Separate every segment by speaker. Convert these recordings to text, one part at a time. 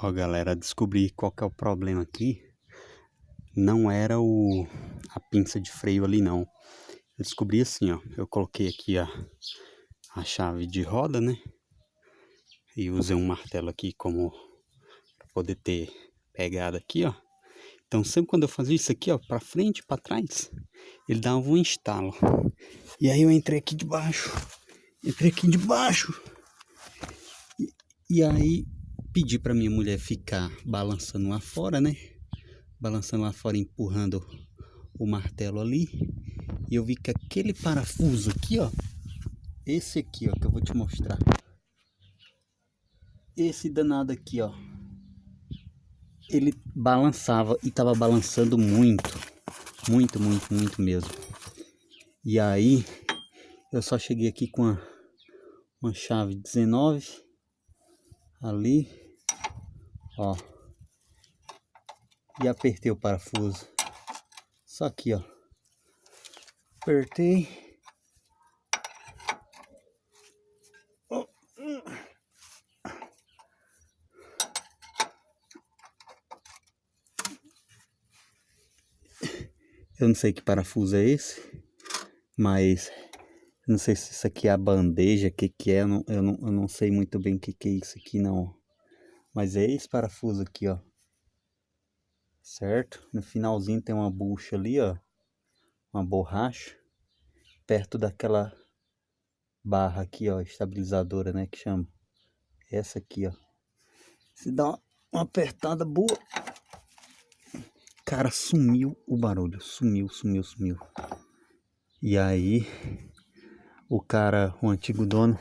Speaker 1: Ó, galera, descobri qual que é o problema aqui. Não era a pinça de freio ali, não. Eu descobri assim, ó. Eu coloquei aqui a chave de roda, né? E usei um martelo aqui como pra poder ter pegada aqui, ó. Então sempre quando eu fazia isso aqui, ó, pra frente, pra trás, ele dava um estalo. E aí eu entrei aqui debaixo. E aí pedi pra minha mulher ficar balançando lá fora, né? Balançando lá fora, empurrando o martelo ali. E eu vi que aquele parafuso aqui, ó. Esse aqui, ó, que eu vou te mostrar. Esse danado aqui, ó. Ele balançava e tava balançando muito. Muito mesmo. E aí, eu só cheguei aqui com uma chave 19. Ali. Ó. E apertei o parafuso. Só aqui, ó. Apertei. Eu não sei que parafuso é esse, mas não sei se isso aqui é a bandeja, o que é, eu não sei muito bem o que é isso aqui não. Mas é esse parafuso aqui, ó. Certo? No finalzinho tem uma bucha ali, ó. Uma borracha. Perto daquela barra aqui, ó, estabilizadora, né, que chama. Essa aqui, ó. Se dá uma apertada boa. Cara, sumiu o barulho. Sumiu. E aí, o antigo dono,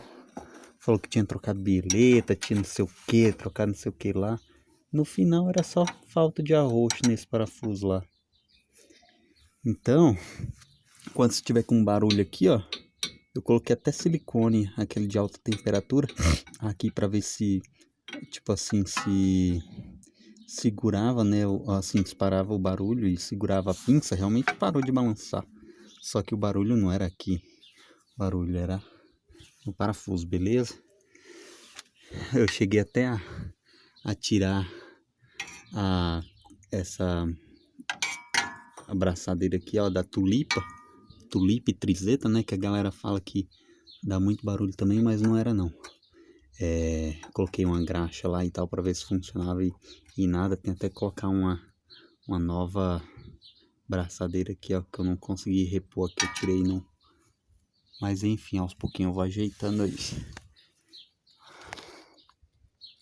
Speaker 1: falou que tinha trocado bilheta, tinha não sei o que, trocado não sei o que lá. No final era só falta de arroxo nesse parafuso lá. Então, quando você tiver com um barulho aqui, ó, eu coloquei até silicone, aquele de alta temperatura, aqui para ver se, tipo assim, se segurava, né, assim, disparava o barulho e segurava a pinça, realmente parou de balançar. Só que o barulho não era aqui, o barulho era no parafuso, beleza? Eu cheguei até a tirar essa abraçadeira aqui, ó, da Tulipe Trizeta, né, que a galera fala que dá muito barulho também, mas não era não. Coloquei uma graxa lá e tal para ver se funcionava e nada. Tem até que colocar uma nova braçadeira aqui, ó, que eu não consegui repor aqui, eu tirei não. Mas enfim, aos pouquinhos eu vou ajeitando aí.